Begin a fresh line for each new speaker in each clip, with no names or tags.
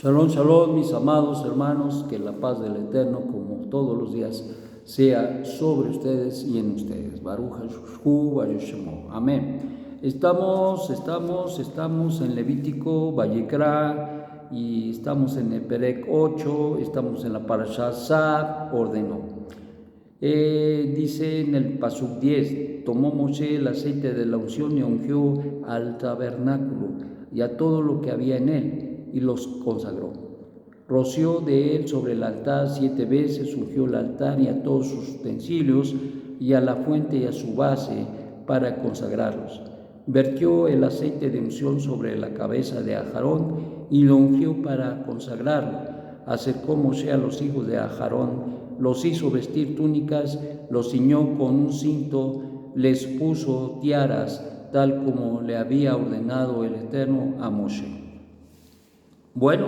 Shalom, shalom, mis amados hermanos, que la paz del Eterno, como todos los días, sea sobre ustedes y en ustedes. Baruch HaShu, Baruch Shemo. Amén. Estamos en Levítico, Vayikra, y estamos en el Perek 8, estamos en la Parashá Sab, ordenó. Dice en el Pasuk 10, tomó Moshe el aceite de la unción y ungió al tabernáculo y a todo lo que había en él, y los consagró. Roció de él sobre el altar 7 veces, ungió el altar y a todos sus utensilios, y a la fuente y a su base, para consagrarlos. Vertió el aceite de unción sobre la cabeza de Aarón y lo ungió para consagrarlo. Acercó Moshe a los hijos de Aarón, los hizo vestir túnicas, los ciñó con un cinto, les puso tiaras, tal como le había ordenado el Eterno a Moshe. Bueno,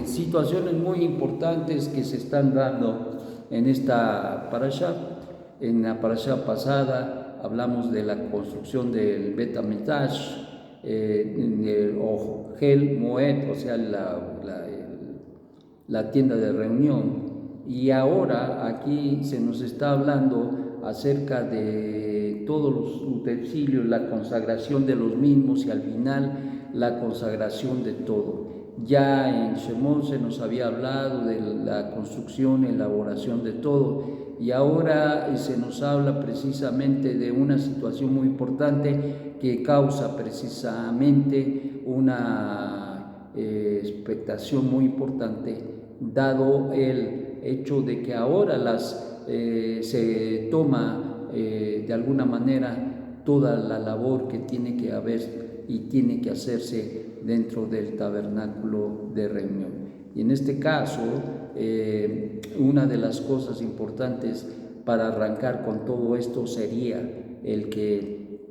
situaciones muy importantes que se están dando en esta parashá. En la parashá pasada hablamos de la construcción del Bet HaMikdash, el Ohel Moed, o sea, la tienda de reunión. Y ahora aquí se nos está hablando acerca de todos los utensilios, la consagración de los mismos y al final la consagración de todo. Ya en Shemot se nos había hablado de la construcción, elaboración de todo, y ahora se nos habla precisamente de una situación muy importante que causa precisamente una expectación muy importante, dado el hecho de que ahora se toma de alguna manera toda la labor que tiene que haber y tiene que hacerse dentro del tabernáculo de reunión. Y en este caso, una de las cosas importantes para arrancar con todo esto sería el que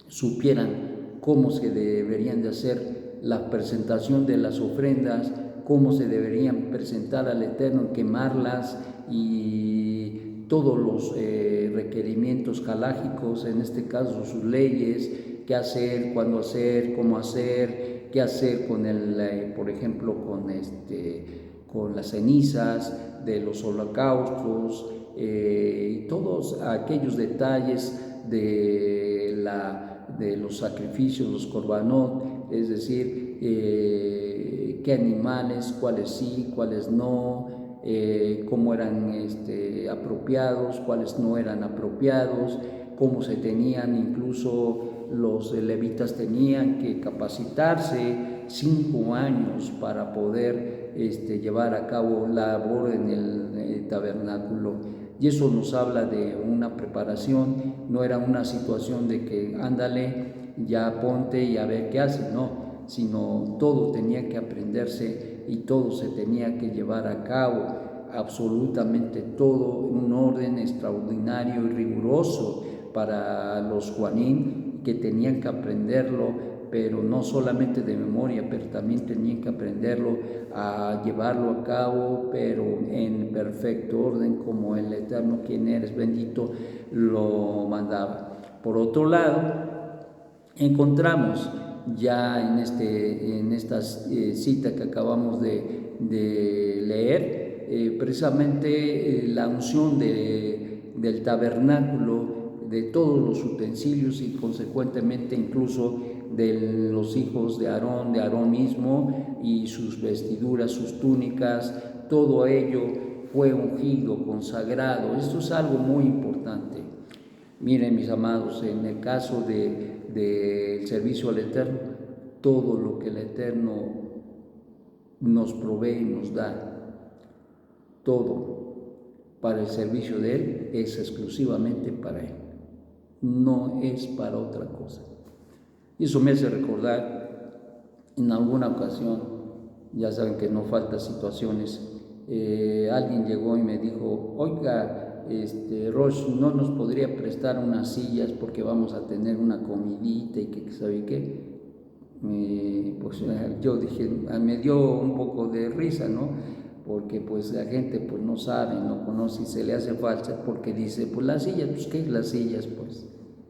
supieran cómo se deberían de hacer la presentación de las ofrendas, cómo se deberían presentar al Eterno, quemarlas y todos los requerimientos halágicos, en este caso sus leyes, qué hacer, cuándo hacer, cómo hacer, qué hacer con por ejemplo, con las cenizas de los holocaustos, y todos aquellos detalles de los sacrificios, los korbanot, es decir, qué animales, cuáles sí, cuáles no, cómo eran apropiados, cuáles no eran apropiados, cómo se tenían, incluso los levitas tenían que capacitarse 5 años para poder llevar a cabo la labor en el tabernáculo. Y eso nos habla de una preparación, no era una situación de que ándale, ya ponte y a ver qué hace, no, sino todo tenía que aprenderse y todo se tenía que llevar a cabo, absolutamente todo, en un orden extraordinario y riguroso para los Juanín, que tenían que aprenderlo, pero no solamente de memoria, pero también tenían que aprenderlo a llevarlo a cabo, pero en perfecto orden, como el Eterno, quien eres bendito, lo mandaba. Por otro lado, encontramos ya en esta cita que acabamos de leer, precisamente la unción del tabernáculo, de todos los utensilios y consecuentemente incluso de los hijos de Aarón mismo y sus vestiduras, sus túnicas, todo ello fue ungido, consagrado. Esto es algo muy importante. Miren, mis amados, en el caso del servicio al Eterno, todo lo que el Eterno nos provee y nos da, todo para el servicio de Él es exclusivamente para Él, no es para otra cosa. Y eso me hace recordar, en alguna ocasión, ya saben que no falta situaciones, alguien llegó y me dijo, oiga, Rosh, ¿no nos podría prestar unas sillas porque vamos a tener una comidita y que sabe qué? Pues yo dije, me dio un poco de risa, ¿no? Porque pues la gente pues no sabe, no conoce y se le hace falsa porque dice, pues las sillas, pues ¿qué es las sillas? Pues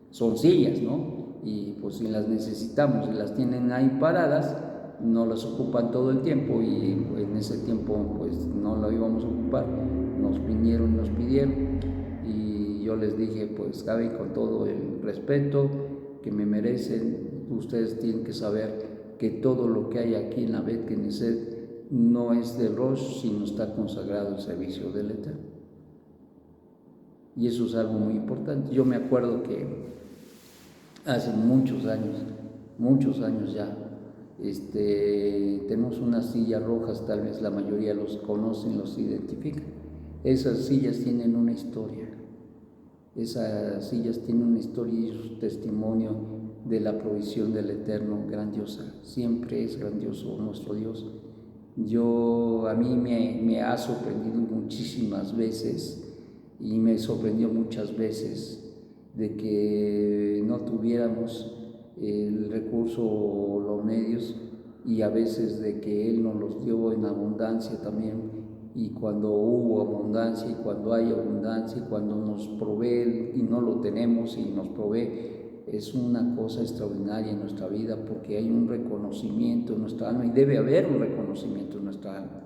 son sillas, ¿no? Y pues si las necesitamos y las tienen ahí paradas, no las ocupan todo el tiempo y en ese tiempo pues no lo íbamos a ocupar, nos vinieron y nos pidieron y yo les dije pues saben, con todo el respeto que me merecen, ustedes tienen que saber que todo lo que hay aquí en la Bet Knesset no es del Rosh, sino está consagrado al servicio del Eterno. Y eso es algo muy importante. Yo me acuerdo que hace muchos años ya, tenemos unas sillas rojas, tal vez la mayoría los conocen, los identifican. Esas sillas tienen una historia. Esas sillas tienen una historia y un testimonio de la provisión del Eterno grandiosa. Siempre es grandioso nuestro Dios. A mí me ha sorprendido muchísimas veces y me sorprendió muchas veces de que no tuviéramos el recurso o los medios y a veces de que Él nos los dio en abundancia también. Y cuando hubo abundancia y cuando hay abundancia y cuando nos provee y no lo tenemos y nos provee, es una cosa extraordinaria en nuestra vida porque hay un reconocimiento en nuestra alma y debe haber un reconocimiento en nuestra alma.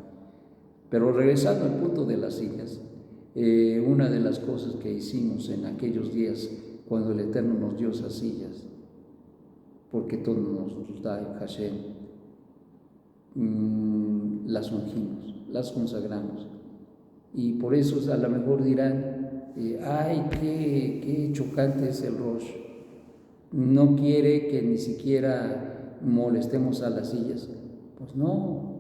Pero regresando al punto de las sillas, una de las cosas que hicimos en aquellos días cuando el Eterno nos dio esas sillas, porque todo nos da Hashem, las ungimos, las consagramos. Y por eso a lo mejor dirán, ay, qué chocante es el Rosh. No quiere que ni siquiera molestemos a las sillas. Pues no,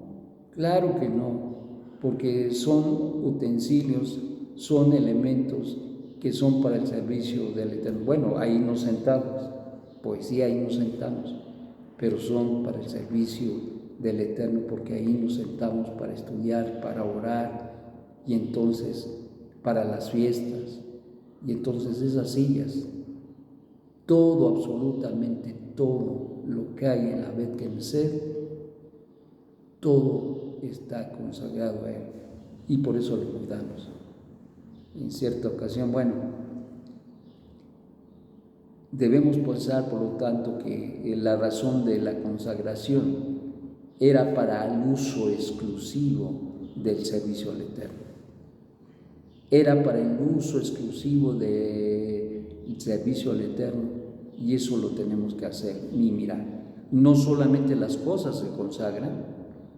claro que no, porque son utensilios, son elementos que son para el servicio del Eterno. Bueno, ahí nos sentamos, pues sí, ahí nos sentamos, pero son para el servicio del Eterno, porque ahí nos sentamos para estudiar, para orar, y entonces para las fiestas, y entonces esas sillas, todo, absolutamente todo lo que hay en la Bet Knesset, todo está consagrado a Él, y por eso le cuidamos. En cierta ocasión, debemos pensar, por lo tanto, que la razón de la consagración era para el uso exclusivo del servicio al Eterno. Era para el uso exclusivo del servicio al Eterno, y eso lo tenemos que hacer. Y mira, no solamente las cosas se consagran,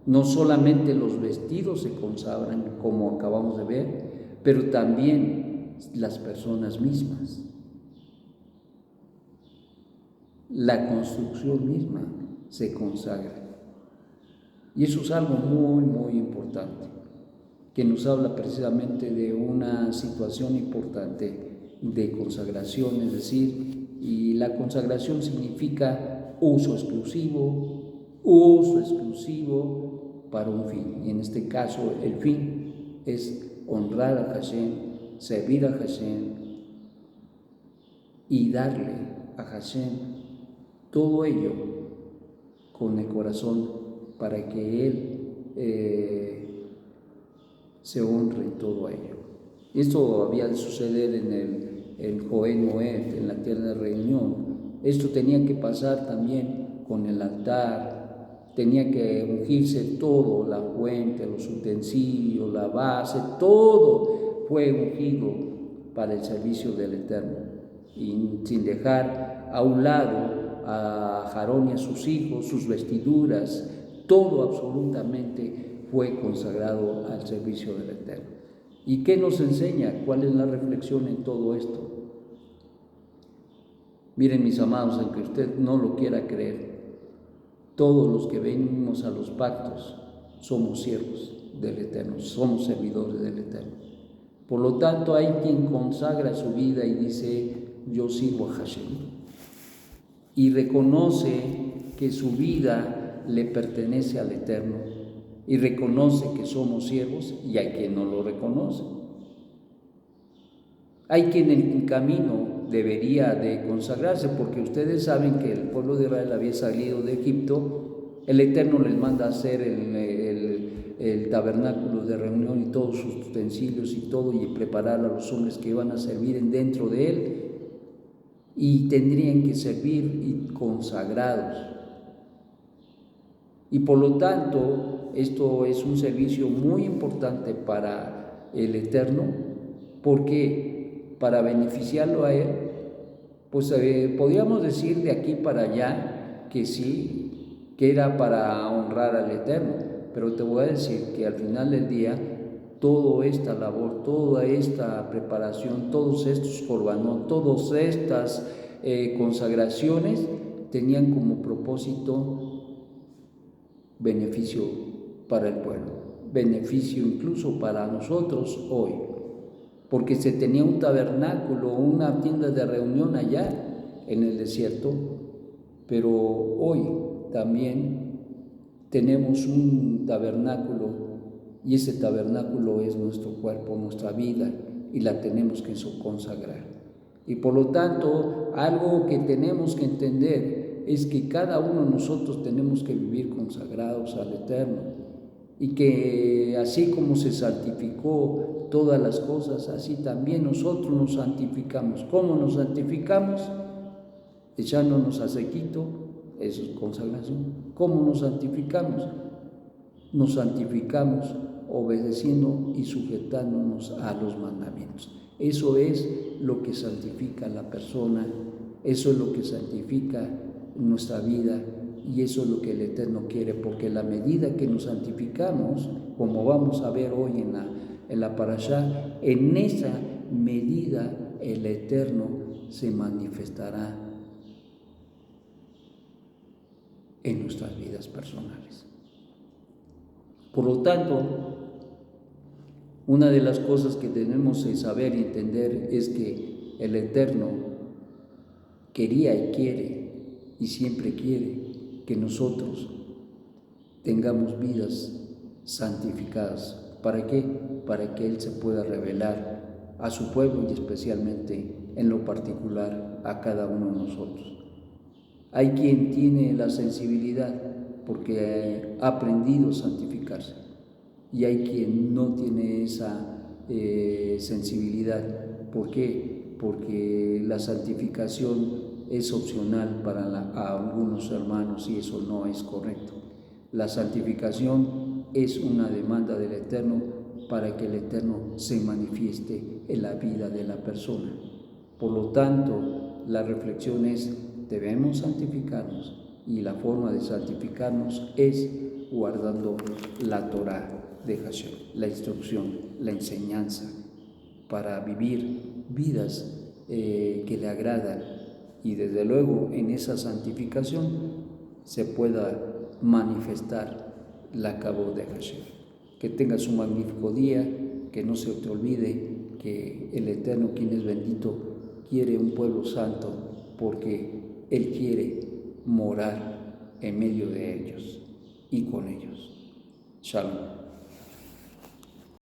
no solamente los vestidos se consagran, como acabamos de ver, pero también las personas mismas. La construcción misma se consagra. Y eso es algo muy, muy importante, que nos habla precisamente de una situación importante de consagración, es decir, y la consagración significa uso exclusivo para un fin. Y en este caso el fin es honrar a Hashem, servir a Hashem y darle a Hashem todo ello con el corazón para que Él se honre en todo ello. Esto había de suceder en el Cohen Moed, en la tierra de reunión. Esto tenía que pasar también con el altar, tenía que ungirse todo, la fuente, los utensilios, la base, todo fue ungido para el servicio del Eterno, y sin dejar a un lado a Aarón y a sus hijos, sus vestiduras, todo absolutamente fue consagrado al servicio del Eterno. ¿Y qué nos enseña? ¿Cuál es la reflexión en todo esto? Miren, mis amados, aunque usted no lo quiera creer, todos los que venimos a los pactos somos siervos del Eterno, somos servidores del Eterno. Por lo tanto, hay quien consagra su vida y dice, yo sirvo a Hashem, y reconoce que su vida le pertenece al Eterno, y reconoce que somos siervos, y hay quien no lo reconoce. Hay quien en el camino debería de consagrarse, porque ustedes saben que el pueblo de Israel había salido de Egipto, el Eterno les manda a hacer el tabernáculo de reunión y todos sus utensilios y todo, y preparar a los hombres que iban a servir dentro de él, y tendrían que servir y consagrados. Y por lo tanto, esto es un servicio muy importante para el Eterno, porque para beneficiarlo a Él, pues podríamos decir de aquí para allá que sí, que era para honrar al Eterno, pero te voy a decir que al final del día, toda esta labor, toda esta preparación, todos estos korbanot, todas estas consagraciones tenían como propósito beneficio para el pueblo, beneficio incluso para nosotros hoy, porque se tenía un tabernáculo, una tienda de reunión allá en el desierto, pero hoy también tenemos un tabernáculo, y ese tabernáculo es nuestro cuerpo, nuestra vida, y la tenemos que consagrar. Y por lo tanto, algo que tenemos que entender es que cada uno de nosotros tenemos que vivir consagrados al Eterno, y que así como se santificó todas las cosas, así también nosotros nos santificamos. ¿Cómo nos santificamos? Echándonos acequito, eso es consagración. ¿Cómo nos santificamos? Nos santificamos obedeciendo y sujetándonos a los mandamientos. Eso es lo que santifica a la persona, eso es lo que santifica nuestra vida, y eso es lo que el Eterno quiere, porque la medida que nos santificamos, como vamos a ver hoy en la parashá, en esa medida el Eterno se manifestará en nuestras vidas personales. Por lo tanto, una de las cosas que tenemos que saber y entender es que el Eterno quería y quiere, y siempre quiere, que nosotros tengamos vidas santificadas. ¿Para qué? Para que Él se pueda revelar a su pueblo, y especialmente en lo particular a cada uno de nosotros. Hay quien tiene la sensibilidad porque ha aprendido a santificarse, y hay quien no tiene esa sensibilidad. ¿Por qué? Porque la santificación es opcional para algunos hermanos, y eso no es correcto. La santificación es una demanda del Eterno para que el Eterno se manifieste en la vida de la persona. Por lo tanto, la reflexión es: debemos santificarnos, y la forma de santificarnos es guardando la Torá de Hashem, la instrucción, la enseñanza, para vivir vidas que le agradan, y desde luego en esa santificación se pueda manifestar la Kabod de Hashem. Que tengas un magnífico día, que no se te olvide que el Eterno, quien es bendito, quiere un pueblo santo, porque Él quiere morar en medio de ellos y con ellos. Shalom.